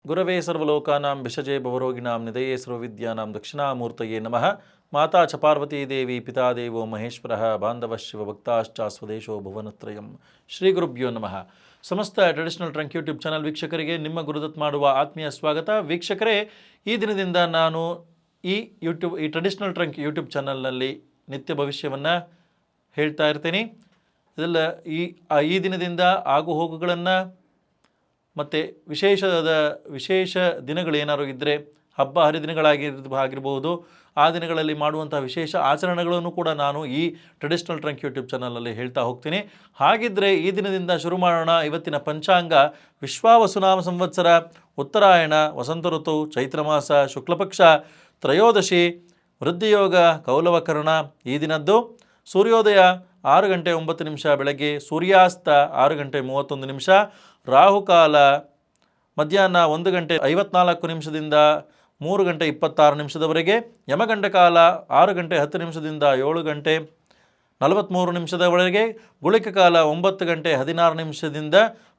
ಗುರವೇ ಸರ್ವಲೋಕಾನಾಂ ಭಿಷಜೇ ಭವರೋಗಿಣಾಂ ನಿಧಯೇ ಸರ್ವವಿದ್ಯಾನಾಂ ದಕ್ಷಿಣಾಮೂರ್ತಯೇ ನಮಃ. ಮಾತಾ ಚ ಪಾರ್ವತೀ ದೇವಿ ಪಿತಾ ದೇವೋ ಮಹೇಶ್ವರಃ ಬಾಂಧವ ಶಿವಭಕ್ತಾಶ್ಚ ಸ್ವದೇಶೋ ಭುವನತ್ರಯಂ. ಶ್ರೀ ಗುರುಭ್ಯೋ ನಮಃ. ಸಮಸ್ತ ಟ್ರೆಡಿಷನಲ್ ಟ್ರಂಕ್ ಯೂಟ್ಯೂಬ್ ಚಾನಲ್ ವೀಕ್ಷಕರಿಗೆ ನಿಮ್ಮ ಗುರುದತ್ ಮಾಡುವ ಆತ್ಮೀಯ ಸ್ವಾಗತ. ವೀಕ್ಷಕರೇ, ಈ ದಿನದಿಂದ ನಾನು ಈ ಟ್ರೆಡಿಷನಲ್ ಟ್ರಂಕ್ ಯೂಟ್ಯೂಬ್ ಚಾನಲ್ನಲ್ಲಿ ನಿತ್ಯ ಭವಿಷ್ಯವನ್ನು ಹೇಳ್ತಾ ಇರ್ತೀನಿ. ಇದೆಲ್ಲ ಈ ದಿನದಿಂದ ಆಗು ಹೋಗುಗಳನ್ನು ಮತ್ತು ವಿಶೇಷ ದಿನಗಳೇನಾದ್ರು ಇದ್ದರೆ, ಹಬ್ಬ ಹರಿದಿನಗಳಾಗಿರ್ಬೋದು, ಆ ದಿನಗಳಲ್ಲಿ ಮಾಡುವಂಥ ವಿಶೇಷ ಆಚರಣೆಗಳನ್ನು ಕೂಡ ನಾನು ಈ ಟ್ರೆಡಿಷನಲ್ ಟ್ರಂಕ್ ಯೂಟ್ಯೂಬ್ ಚಾನಲಲ್ಲಿ ಹೇಳ್ತಾ ಹೋಗ್ತೀನಿ. ಹಾಗಿದ್ದರೆ ಈ ದಿನದಿಂದ ಶುರು ಮಾಡೋಣ. ಇವತ್ತಿನ ಪಂಚಾಂಗ ವಿಶ್ವಾವಸುನಾಮ ಸಂವತ್ಸರ, ಉತ್ತರಾಯಣ, ವಸಂತ ಋತು, ಚೈತ್ರ ಮಾಸ, ಶುಕ್ಲಪಕ್ಷ, ತ್ರಯೋದಶಿ, ವೃದ್ಧಿಯೋಗ, ಕೌಲವಕರ್ಣ. ಈ ದಿನದ್ದು ಸೂರ್ಯೋದಯ 6 ಗಂಟೆ 9 ನಿಮಿಷ ಬೆಳಗ್ಗೆ, ಸೂರ್ಯಾಸ್ತ 6 ಗಂಟೆ 31 ನಿಮಿಷ, ರಾಹುಕಾಲ ಮಧ್ಯಾಹ್ನ 1 ಗಂಟೆ 54 ನಿಮಿಷದಿಂದ 3 ಗಂಟೆ 26 ನಿಮಿಷದವರೆಗೆ, ಯಮಗಂಡ ಕಾಲ 6 ಗಂಟೆ 10 ನಿಮಿಷದಿಂದ 7 ಗಂಟೆ 43 ನಿಮಿಷದವರೆಗೆ, ಗುಳಿಕ ಕಾಲ 9 ಗಂಟೆ 16 ನಿಮಿಷದಿಂದ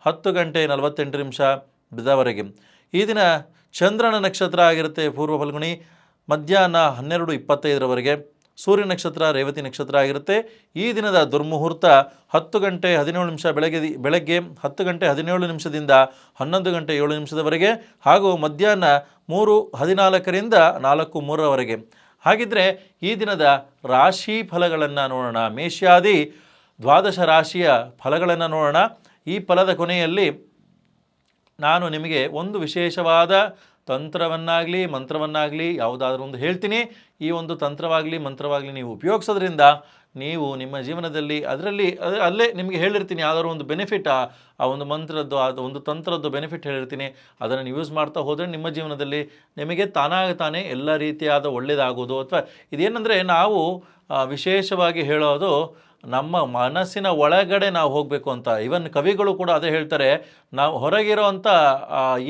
10 ಗಂಟೆ 48 ನಿಮಿಷದವರೆಗೆ. ಈ ದಿನ ಚಂದ್ರನ ನಕ್ಷತ್ರ ಆಗಿರುತ್ತೆ ಪೂರ್ವ ಫಲ್ಗುಣಿ, ಮಧ್ಯಾಹ್ನ 12:25ರವರೆಗೆ. ಸೂರ್ಯ ನಕ್ಷತ್ರ ರೇವತಿ ನಕ್ಷತ್ರ ಆಗಿರುತ್ತೆ. ಈ ದಿನದ ದುರ್ಮುಹೂರ್ತ 10 ಗಂಟೆ 17 ನಿಮಿಷ ಬೆಳಗ್ಗೆ 10 ಗಂಟೆ 17 ನಿಮಿಷದಿಂದ 11 ಗಂಟೆ 7 ನಿಮಿಷದವರೆಗೆ, ಹಾಗೂ ಮಧ್ಯಾಹ್ನ 3:14ರಿಂದ 4:03ರವರೆಗೆ. ಹಾಗಿದ್ದರೆ ಈ ದಿನದ ರಾಶಿ ಫಲಗಳನ್ನು ನೋಡೋಣ. ಮೇಷಾದಿ 12 ರಾಶಿಯ ಫಲಗಳನ್ನು ನೋಡೋಣ. ಈ ಫಲದ ಕೊನೆಯಲ್ಲಿ ನಾನು ನಿಮಗೆ ಒಂದು ವಿಶೇಷವಾದ ತಂತ್ರವನ್ನಾಗಲಿ ಮಂತ್ರವನ್ನಾಗಲಿ ಯಾವುದಾದ್ರೂ ಒಂದು ಹೇಳ್ತೀನಿ. ಈ ಒಂದು ತಂತ್ರವಾಗಲಿ ಮಂತ್ರವಾಗಲಿ ನೀವು ಉಪಯೋಗಿಸೋದ್ರಿಂದ ನೀವು ನಿಮ್ಮ ಜೀವನದಲ್ಲಿ ಅಲ್ಲೇ ನಿಮಗೆ ಹೇಳಿರ್ತೀನಿ ಯಾವ್ದಾದ್ರು ಒಂದು ಬೆನಿಫಿಟ್, ಆ ಒಂದು ಮಂತ್ರದ್ದು, ಅದು ಒಂದು ತಂತ್ರದ್ದು ಬೆನಿಫಿಟ್ ಹೇಳಿರ್ತೀನಿ. ಅದನ್ನು ಯೂಸ್ ಮಾಡ್ತಾ ಹೋದರೆ ನಿಮ್ಮ ಜೀವನದಲ್ಲಿ ನಿಮಗೆ ತಾನೇ ಎಲ್ಲ ರೀತಿಯಾದ ಒಳ್ಳೆಯದಾಗೋದು. ಅಥವಾ ಇದೇನೆಂದರೆ, ನಾವು ವಿಶೇಷವಾಗಿ ಹೇಳೋದು ನಮ್ಮ ಮನಸ್ಸಿನ ಒಳಗಡೆ ನಾವು ಹೋಗಬೇಕು ಅಂತ. ಇವನ್ ಕವಿಗಳು ಕೂಡ ಅದೇ ಹೇಳ್ತಾರೆ. ನಾವು ಹೊರಗಿರೋ ಅಂಥ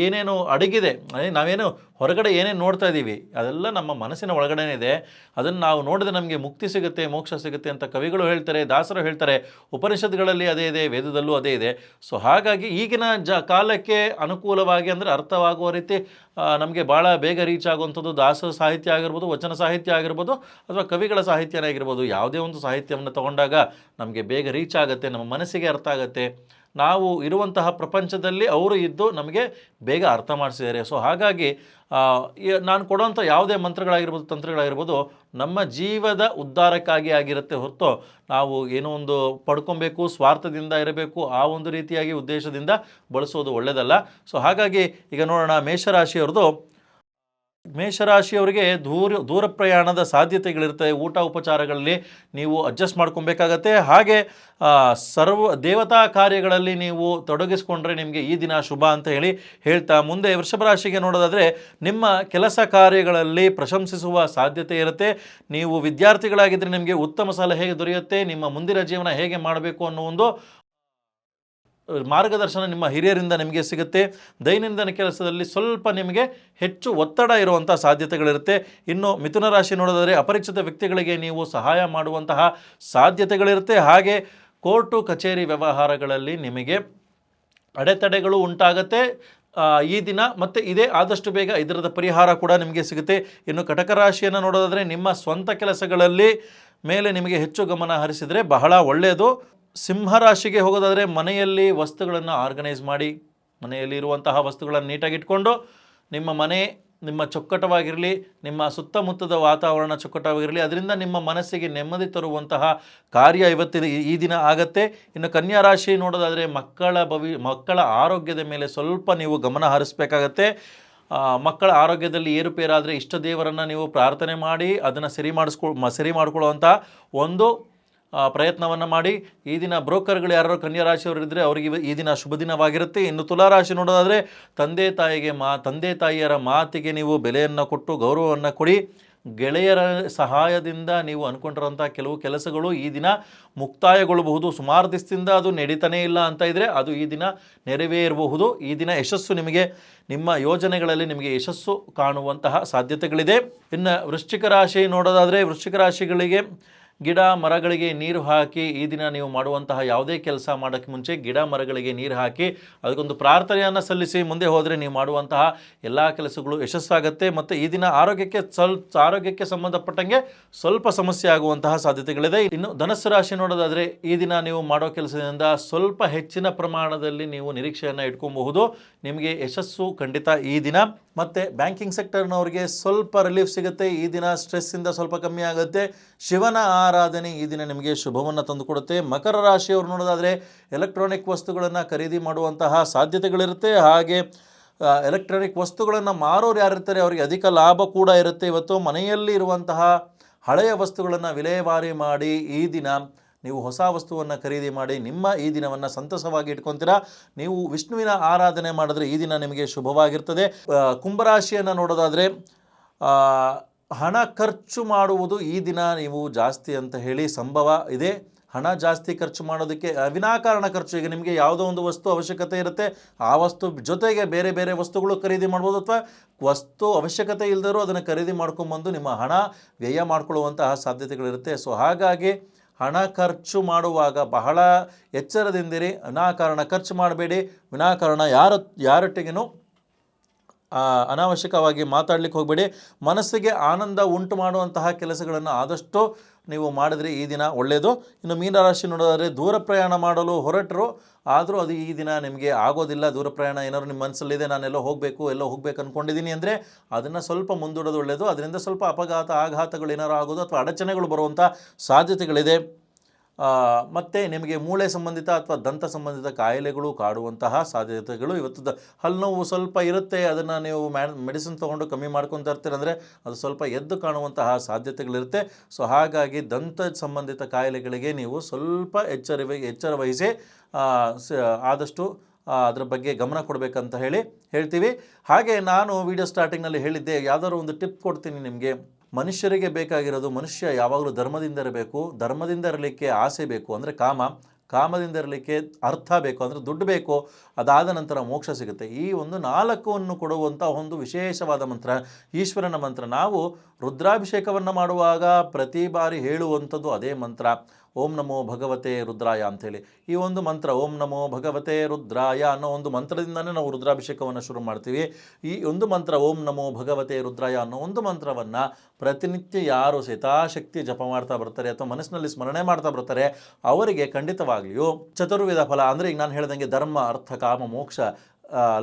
ಏನೇನು ಅಡಗಿದೆ, ನಾವೇನು ಹೊರಗಡೆ ಏನೇನು ನೋಡ್ತಾ ಇದ್ದೀವಿ ಅದೆಲ್ಲ ನಮ್ಮ ಮನಸ್ಸಿನ ಒಳಗಡೆನೇ ಇದೆ. ಅದನ್ನು ನಾವು ನೋಡಿದ್ರೆ ನಮಗೆ ಮುಕ್ತಿ ಸಿಗುತ್ತೆ, ಮೋಕ್ಷ ಸಿಗುತ್ತೆ ಅಂತ ಕವಿಗಳು ಹೇಳ್ತಾರೆ, ದಾಸರು ಹೇಳ್ತಾರೆ. ಉಪನಿಷತ್ಗಳಲ್ಲಿ ಅದೇ ಇದೆ, ವೇದದಲ್ಲೂ ಅದೇ ಇದೆ. ಸೊ ಹಾಗಾಗಿ ಈಗಿನ ಕಾಲಕ್ಕೆ ಅನುಕೂಲವಾಗಿ, ಅಂದರೆ ಅರ್ಥವಾಗುವ ರೀತಿ ನಮಗೆ ಭಾಳ ಬೇಗ ರೀಚ್ ಆಗುವಂಥದ್ದು ದಾಸ ಸಾಹಿತ್ಯ ಆಗಿರ್ಬೋದು, ವಚನ ಸಾಹಿತ್ಯ ಆಗಿರ್ಬೋದು, ಅಥವಾ ಕವಿಗಳ ಸಾಹಿತ್ಯನೇ ಆಗಿರ್ಬೋದು. ಯಾವುದೇ ಒಂದು ಸಾಹಿತ್ಯವನ್ನು ತಗೊಂಡಾಗ ನಮಗೆ ಬೇಗ ರೀಚ್ ಆಗುತ್ತೆ, ನಮ್ಮ ಮನಸ್ಸಿಗೆ ಅರ್ಥ ಆಗುತ್ತೆ. ನಾವು ಇರುವಂತಹ ಪ್ರಪಂಚದಲ್ಲಿ ಅವರು ಇದ್ದು ನಮಗೆ ಬೇಗ ಅರ್ಥ ಮಾಡಿಸಿದ್ದಾರೆ. ಸೊ ಹಾಗಾಗಿ ನಾನು ಕೊಡುವಂಥ ಯಾವುದೇ ಮಂತ್ರಗಳಾಗಿರ್ಬೋದು, ತಂತ್ರಗಳಾಗಿರ್ಬೋದು, ನಮ್ಮ ಜೀವದ ಉದ್ಧಾರಕ್ಕಾಗಿ ಆಗಿರುತ್ತೆ ಹೊರತು ನಾವು ಏನೋ ಒಂದು ಪಡ್ಕೊಬೇಕು, ಸ್ವಾರ್ಥದಿಂದ ಇರಬೇಕು, ಆ ಒಂದು ರೀತಿಯಾಗಿ ಉದ್ದೇಶದಿಂದ ಬಳಸೋದು ಒಳ್ಳೆಯದಲ್ಲ. ಸೊ ಹಾಗಾಗಿ ಈಗ ನೋಡೋಣ, ಮೇಷರಾಶಿಯವರಿಗೆ ದೂರ ಪ್ರಯಾಣದ ಸಾಧ್ಯತೆಗಳಿರ್ತವೆ. ಊಟ ಉಪಚಾರಗಳಲ್ಲಿ ನೀವು ಅಡ್ಜಸ್ಟ್ ಮಾಡ್ಕೊಬೇಕಾಗತ್ತೆ. ಹಾಗೆ ದೇವತಾ ಕಾರ್ಯಗಳಲ್ಲಿ ನೀವು ತೊಡಗಿಸ್ಕೊಂಡ್ರೆ ನಿಮಗೆ ಈ ದಿನ ಶುಭ ಅಂತ ಹೇಳ್ತಾ, ಮುಂದೆ ವೃಷಭ ರಾಶಿಗೆ ನೋಡೋದಾದರೆ ನಿಮ್ಮ ಕೆಲಸ ಕಾರ್ಯಗಳಲ್ಲಿ ಪ್ರಶಂಸಿಸುವ ಸಾಧ್ಯತೆ ಇರುತ್ತೆ. ನೀವು ವಿದ್ಯಾರ್ಥಿಗಳಾಗಿದ್ದರೆ ನಿಮಗೆ ಉತ್ತಮ ಸಲಹೆ ದೊರೆಯುತ್ತೆ. ನಿಮ್ಮ ಮುಂದಿನ ಜೀವನ ಹೇಗೆ ಮಾಡಬೇಕು ಅನ್ನೋ ಒಂದು ಮಾರ್ಗದರ್ಶನ ನಿಮ್ಮ ಹಿರಿಯರಿಂದ ನಿಮಗೆ ಸಿಗುತ್ತೆ. ದೈನಂದಿನ ಕೆಲಸದಲ್ಲಿ ಸ್ವಲ್ಪ ನಿಮಗೆ ಹೆಚ್ಚು ಒತ್ತಡ ಇರುವಂಥ ಸಾಧ್ಯತೆಗಳಿರುತ್ತೆ. ಇನ್ನು ಮಿಥುನ ರಾಶಿ ನೋಡೋದಾದರೆ ಅಪರಿಚಿತ ವ್ಯಕ್ತಿಗಳಿಗೆ ನೀವು ಸಹಾಯ ಮಾಡುವಂತಹ ಸಾಧ್ಯತೆಗಳಿರುತ್ತೆ. ಹಾಗೆ ಕೋರ್ಟು ಕಚೇರಿ ವ್ಯವಹಾರಗಳಲ್ಲಿ ನಿಮಗೆ ಅಡೆತಡೆಗಳು ಉಂಟಾಗತ್ತೆ ಈ ದಿನ. ಮತ್ತು ಇದೇ ಆದಷ್ಟು ಬೇಗ ಇದರದ ಪರಿಹಾರ ಕೂಡ ನಿಮಗೆ ಸಿಗುತ್ತೆ. ಇನ್ನು ಕಟಕ ರಾಶಿಯನ್ನು ನೋಡೋದಾದರೆ ನಿಮ್ಮ ಸ್ವಂತ ಕೆಲಸಗಳಲ್ಲಿ ಮೇಲೆ ನಿಮಗೆ ಹೆಚ್ಚು ಗಮನ ಹರಿಸಿದರೆ ಬಹಳ ಒಳ್ಳೆಯದು. ಸಿಂಹರಾಶಿಗೆ ಹೋಗೋದಾದರೆ ಮನೆಯಲ್ಲಿ ವಸ್ತುಗಳನ್ನು ಆರ್ಗನೈಸ್ ಮಾಡಿ, ಮನೆಯಲ್ಲಿ ಇರುವಂತಹ ವಸ್ತುಗಳನ್ನು ನೀಟಾಗಿ ಇಟ್ಕೊಂಡು, ನಿಮ್ಮ ಮನೆ ನಿಮ್ಮ ಚೊಕ್ಕಟವಾಗಿರಲಿ, ನಿಮ್ಮ ಸುತ್ತಮುತ್ತದ ವಾತಾವರಣ ಚೊಕ್ಕಟವಾಗಿರಲಿ, ಅದರಿಂದ ನಿಮ್ಮ ಮನಸ್ಸಿಗೆ ನೆಮ್ಮದಿ ತರುವಂತಹ ಕಾರ್ಯ ಈ ದಿನ ಆಗತ್ತೆ. ಇನ್ನು ಕನ್ಯಾ ರಾಶಿ ನೋಡೋದಾದರೆ ಮಕ್ಕಳ ಆರೋಗ್ಯದ ಮೇಲೆ ಸ್ವಲ್ಪ ನೀವು ಗಮನ ಹರಿಸಬೇಕಾಗತ್ತೆ. ಮಕ್ಕಳ ಆರೋಗ್ಯದಲ್ಲಿ ಏರುಪೇರಾದರೆ ಇಷ್ಟ ದೇವರನ್ನು ನೀವು ಪ್ರಾರ್ಥನೆ ಮಾಡಿ ಅದನ್ನು ಸರಿ ಮಾಡಿಕೊಳ್ಳುವಂಥ ಒಂದು ಪ್ರಯತ್ನವನ್ನು ಮಾಡಿ. ಈ ದಿನ ಬ್ರೋಕರ್ಗಳು ಯಾರು ಕನ್ಯಾ ರಾಶಿಯವರಿದ್ದರೆ ಅವರಿಗೆ ಈ ದಿನ ಶುಭ ದಿನವಾಗಿರುತ್ತೆ. ಇನ್ನು ತುಲಾರಾಶಿ ನೋಡೋದಾದರೆ ತಂದೆ ತಾಯಿಯರ ಮಾತಿಗೆ ನೀವು ಬೆಲೆಯನ್ನು ಕೊಟ್ಟು ಗೌರವವನ್ನು ಕೊಡಿ. ಗೆಳೆಯರ ಸಹಾಯದಿಂದ ನೀವು ಅಂದ್ಕೊಂಡಿರೋಂಥ ಕೆಲವು ಕೆಲಸಗಳು ಈ ದಿನ ಮುಕ್ತಾಯಗೊಳ್ಳಬಹುದು. ಸುಮಾರು ದಿವಸದಿಂದ ಅದು ನಡೀತಾನೇ ಇಲ್ಲ ಅಂತ ಇದ್ದರೆ ಅದು ಈ ದಿನ ನೆರವೇರಬಹುದು. ಈ ದಿನ ಯಶಸ್ಸು ನಿಮ್ಮ ಯೋಜನೆಗಳಲ್ಲಿ ನಿಮಗೆ ಯಶಸ್ಸು ಕಾಣುವಂತಹ ಸಾಧ್ಯತೆಗಳಿದೆ. ಇನ್ನು ವೃಶ್ಚಿಕ ರಾಶಿ ನೋಡೋದಾದರೆ ವೃಶ್ಚಿಕ ರಾಶಿಗಳಿಗೆ ಗಿಡ ಮರಗಳಿಗೆ ನೀರು ಹಾಕಿ ಈ ದಿನ ನೀವು ಮಾಡುವಂತಹ ಯಾವುದೇ ಕೆಲಸ ಮಾಡೋಕ್ಕೆ ಮುಂಚೆ ಗಿಡ ಮರಗಳಿಗೆ ನೀರು ಹಾಕಿ ಅದಕ್ಕೊಂದು ಪ್ರಾರ್ಥನೆಯನ್ನು ಸಲ್ಲಿಸಿ ಮುಂದೆ ಹೋದರೆ ನೀವು ಮಾಡುವಂತಹ ಎಲ್ಲ ಕೆಲಸಗಳು ಯಶಸ್ಸಾಗುತ್ತೆ. ಮತ್ತು ಈ ದಿನ ಆರೋಗ್ಯಕ್ಕೆ ಸಂಬಂಧಪಟ್ಟಂಗೆ ಸ್ವಲ್ಪ ಸಮಸ್ಯೆ ಆಗುವಂತಹ ಸಾಧ್ಯತೆಗಳಿದೆ. ಇನ್ನು ಧನಸ್ಸು ರಾಶಿ ನೋಡೋದಾದರೆ ಈ ದಿನ ನೀವು ಮಾಡೋ ಕೆಲಸದಿಂದ ಸ್ವಲ್ಪ ಹೆಚ್ಚಿನ ಪ್ರಮಾಣದಲ್ಲಿ ನೀವು ನಿರೀಕ್ಷೆಯನ್ನು ಇಟ್ಕೊಬಹುದು. ನಿಮಗೆ ಯಶಸ್ಸು ಖಂಡಿತ ಈ ದಿನ. ಮತ್ತು ಬ್ಯಾಂಕಿಂಗ್ ಸೆಕ್ಟರ್ನವರಿಗೆ ಸ್ವಲ್ಪ ರಿಲೀಫ್ ಸಿಗುತ್ತೆ. ಈ ದಿನ ಸ್ಟ್ರೆಸ್ಸಿಂದ ಸ್ವಲ್ಪ ಕಮ್ಮಿ ಆಗುತ್ತೆ. ಶಿವನ ಆರಾಧನೆ ಈ ದಿನ ನಿಮಗೆ ಶುಭವನ್ನು ತಂದುಕೊಡುತ್ತೆ. ಮಕರ ರಾಶಿಯವರು ನೋಡೋದಾದರೆ ಎಲೆಕ್ಟ್ರಾನಿಕ್ ವಸ್ತುಗಳನ್ನು ಖರೀದಿ ಮಾಡುವಂತಹ ಸಾಧ್ಯತೆಗಳಿರುತ್ತೆ. ಹಾಗೆ ಎಲೆಕ್ಟ್ರಾನಿಕ್ ವಸ್ತುಗಳನ್ನು ಮಾರೋರು ಯಾರಿರ್ತಾರೆ ಅವರಿಗೆ ಅಧಿಕ ಲಾಭ ಕೂಡ ಇರುತ್ತೆ. ಇವತ್ತು ಮನೆಯಲ್ಲಿ ಇರುವಂತಹ ಹಳೆಯ ವಸ್ತುಗಳನ್ನು ವಿಲೇವಾರಿ ಮಾಡಿ ಈ ದಿನ ನೀವು ಹೊಸ ವಸ್ತುವನ್ನು ಖರೀದಿ ಮಾಡಿ ನಿಮ್ಮ ಈ ದಿನವನ್ನು ಸಂತಸವಾಗಿ ಇಟ್ಕೊತೀರಾ. ನೀವು ವಿಷ್ಣುವಿನ ಆರಾಧನೆ ಮಾಡಿದ್ರೆ ಈ ದಿನ ನಿಮಗೆ ಶುಭವಾಗಿರ್ತದೆ. ಕುಂಭರಾಶಿಯನ್ನು ನೋಡೋದಾದರೆ ಹಣ ಖರ್ಚು ಮಾಡುವುದು ಈ ದಿನ ನೀವು ಜಾಸ್ತಿ ಅಂತ ಹೇಳಿ ಸಂಭವ ಇದೆ. ಹಣ ಜಾಸ್ತಿ ಖರ್ಚು ಮಾಡೋದಕ್ಕೆ ವಿನಾಕಾರಣ ಖರ್ಚು. ಈಗ ನಿಮಗೆ ಯಾವುದೋ ಒಂದು ವಸ್ತು ಅವಶ್ಯಕತೆ ಇರುತ್ತೆ, ಆ ವಸ್ತು ಜೊತೆಗೆ ಬೇರೆ ಬೇರೆ ವಸ್ತುಗಳು ಖರೀದಿ ಮಾಡ್ಬೋದು, ಅಥವಾ ವಸ್ತು ಅವಶ್ಯಕತೆ ಇಲ್ಲದರೂ ಅದನ್ನು ಖರೀದಿ ಮಾಡ್ಕೊಂಬಂದು ನಿಮ್ಮ ಹಣ ವ್ಯಯ ಮಾಡಿಕೊಳ್ಳುವಂತಹ ಸಾಧ್ಯತೆಗಳಿರುತ್ತೆ. ಸೊ ಹಾಗಾಗಿ ಹಣ ಖರ್ಚು ಮಾಡುವಾಗ ಬಹಳ ಎಚ್ಚರದಿಂದಿರಿ. ವಿನಾಕಾರಣ ಖರ್ಚು ಮಾಡಬೇಡಿ. ವಿನಾಕಾರಣ ಯಾರೊಟ್ಟಿಗೂ ಅನಾವಶ್ಯಕವಾಗಿ ಮಾತಾಡಲಿಕ್ಕೆ ಹೋಗಬೇಡಿ. ಮನಸ್ಸಿಗೆ ಆನಂದ ಉಂಟು ಮಾಡುವಂತಹ ಕೆಲಸಗಳನ್ನು ಆದಷ್ಟು ನೀವು ಮಾಡಿದರೆ ಈ ದಿನ ಒಳ್ಳೆಯದು. ಇನ್ನು ಮೀನರಾಶಿ ನೋಡೋದಾದರೆ ದೂರ ಪ್ರಯಾಣ ಮಾಡಲು ಹೊರಟರು, ಆದರೂ ಅದು ಈ ದಿನ ನಿಮಗೆ ಆಗೋದಿಲ್ಲ. ದೂರ ಪ್ರಯಾಣ ಏನಾದ್ರು ನಿಮ್ಮ ಮನಸ್ಸಲ್ಲಿದೆ, ನಾನೆಲ್ಲೋ ಹೋಗಬೇಕು ಅಂದ್ಕೊಂಡಿದ್ದೀನಿ ಅಂದರೆ ಅದನ್ನು ಸ್ವಲ್ಪ ಮುಂದೂಡೋದು ಒಳ್ಳೆಯದು. ಅದರಿಂದ ಸ್ವಲ್ಪ ಆಘಾತಗಳು ಏನಾರು ಆಗೋದು ಅಥವಾ ಅಡಚಣೆಗಳು ಬರುವಂಥ ಸಾಧ್ಯತೆಗಳಿದೆ. ಮತ್ತು ನಿಮಗೆ ಮೂಳೆ ಸಂಬಂಧಿತ ಅಥವಾ ದಂತ ಸಂಬಂಧಿತ ಕಾಯಿಲೆಗಳು ಕಾಡುವಂತಹ ಸಾಧ್ಯತೆಗಳು ಇವತ್ತು. ಹಲ್ಲು ನೋವು ಸ್ವಲ್ಪ ಇರುತ್ತೆ, ಅದನ್ನು ನೀವು ಮೆಡಿಸಿನ್ ತೊಗೊಂಡು ಕಮ್ಮಿ ಮಾಡ್ಕೊತಾ ಇರ್ತೀರ ಅಂದರೆ ಅದು ಸ್ವಲ್ಪ ಎದ್ದು ಕಾಣುವಂತಹ ಸಾಧ್ಯತೆಗಳಿರುತ್ತೆ. ಸೊ ಹಾಗಾಗಿ ದಂತ ಸಂಬಂಧಿತ ಕಾಯಿಲೆಗಳಿಗೆ ನೀವು ಸ್ವಲ್ಪ ಎಚ್ಚರ ವಹಿಸಿ ಆದಷ್ಟು ಅದರ ಬಗ್ಗೆ ಗಮನ ಕೊಡಬೇಕಂತ ಹೇಳ್ತೀವಿ. ಹಾಗೆ ನಾನು ವಿಡಿಯೋ ಸ್ಟಾರ್ಟಿಂಗ್ನಲ್ಲಿ ಹೇಳಿದ್ದೆ, ಯಾವುದಾದ್ರು ಒಂದು ಟಿಪ್ ಕೊಡ್ತೀನಿ ನಿಮಗೆ. ಮನುಷ್ಯರಿಗೆ ಬೇಕಾಗಿರೋದು, ಮನುಷ್ಯ ಯಾವಾಗಲೂ ಧರ್ಮದಿಂದ ಇರಬೇಕು. ಧರ್ಮದಿಂದ ಇರಲಿಕ್ಕೆ ಆಸೆ ಬೇಕು ಅಂದರೆ ಕಾಮದಿಂದ ಇರಲಿಕ್ಕೆ ಅರ್ಥ ಬೇಕು ಅಂದರೆ ದುಡ್ಡು ಬೇಕು. ಅದಾದ ನಂತರ ಮೋಕ್ಷ ಸಿಗುತ್ತೆ. ಈ ಒಂದು 4ನ್ನು ಕೊಡುವಂಥ ಒಂದು ವಿಶೇಷವಾದ ಮಂತ್ರ, ಈಶ್ವರನ ಮಂತ್ರ. ನಾವು ರುದ್ರಾಭಿಷೇಕವನ್ನು ಮಾಡುವಾಗ ಪ್ರತಿ ಬಾರಿ ಹೇಳುವಂಥದ್ದು ಅದೇ ಮಂತ್ರ, ಓಂ ನಮೋ ಭಗವತೆ ರುದ್ರಾಯ ಅಂಥೇಳಿ. ಈ ಒಂದು ಮಂತ್ರ ಓಂ ನಮೋ ಭಗವತೆ ರುದ್ರಾಯ ಅನ್ನೋ ಒಂದು ಮಂತ್ರದಿಂದನೇ ನಾವು ರುದ್ರಾಭಿಷೇಕವನ್ನು ಶುರು ಮಾಡ್ತೀವಿ. ಈ ಒಂದು ಮಂತ್ರ ಓಂ ನಮೋ ಭಗವತೆ ರುದ್ರಾಯ ಅನ್ನೋ ಒಂದು ಮಂತ್ರವನ್ನು ಪ್ರತಿನಿತ್ಯ ಯಾರು ಯಥಾಶಕ್ತಿ ಜಪ ಮಾಡ್ತಾ ಬರ್ತಾರೆ ಅಥವಾ ಮನಸ್ಸಿನಲ್ಲಿ ಸ್ಮರಣೆ ಮಾಡ್ತಾ ಬರ್ತಾರೆ ಅವರಿಗೆ ಖಂಡಿತವಾಗಿಯೂ ಚತುರ್ವಿಧ ಫಲ ಅಂದರೆ ಈಗ ನಾನು ಹೇಳ್ದಂಗೆ ಧರ್ಮ ಅರ್ಥ ಕಾಮ ಮೋಕ್ಷ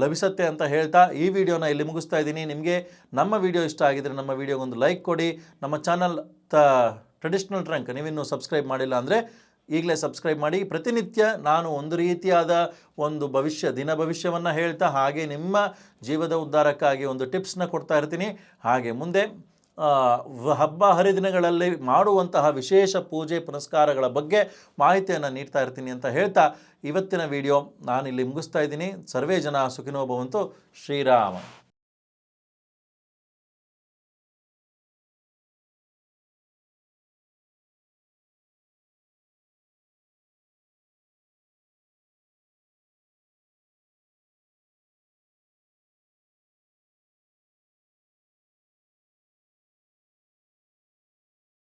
ಲಭಿಸುತ್ತೆ ಅಂತ ಹೇಳ್ತಾ ಈ ವಿಡಿಯೋನ ಇಲ್ಲಿ ಮುಗಿಸ್ತಾ ಇದ್ದೀನಿ. ನಿಮಗೆ ನಮ್ಮ ವಿಡಿಯೋ ಇಷ್ಟ ಆಗಿದರೆ ನಮ್ಮ ವಿಡಿಯೋಗೊಂದು ಲೈಕ್ ಕೊಡಿ. ನಮ್ಮ ಚಾನಲ್ ಟ್ರೆಡಿಷ್ನಲ್ ಟ್ರಂಕ್ ನೀವಿನ್ನೂ ಸಬ್ಸ್ಕ್ರೈಬ್ ಮಾಡಿಲ್ಲ ಅಂದರೆ ಈಗಲೇ ಸಬ್ಸ್ಕ್ರೈಬ್ ಮಾಡಿ. ಪ್ರತಿನಿತ್ಯ ನಾನು ಒಂದು ರೀತಿಯಾದ ಒಂದು ದಿನ ಭವಿಷ್ಯವನ್ನು ಹೇಳ್ತಾ ಹಾಗೆ ನಿಮ್ಮ ಜೀವದ ಉದ್ಧಾರಕ್ಕಾಗಿ ಒಂದು ಟಿಪ್ಸ್ನ ಕೊಡ್ತಾ ಇರ್ತೀನಿ. ಹಾಗೆ ಮುಂದೆ ಹಬ್ಬ ಹರಿದಿನಗಳಲ್ಲಿ ಮಾಡುವಂತಹ ವಿಶೇಷ ಪೂಜೆ ಪುನಸ್ಕಾರಗಳ ಬಗ್ಗೆ ಮಾಹಿತಿಯನ್ನು ನೀಡ್ತಾ ಇರ್ತೀನಿ ಅಂತ ಹೇಳ್ತಾ ಇವತ್ತಿನ ವಿಡಿಯೋ ನಾನಿಲ್ಲಿ ಮುಗಿಸ್ತಾ ಇದ್ದೀನಿ. ಸರ್ವೇ ಜನ ಸುಖಿನೋ ಭವಂತು. ಶ್ರೀರಾಮ.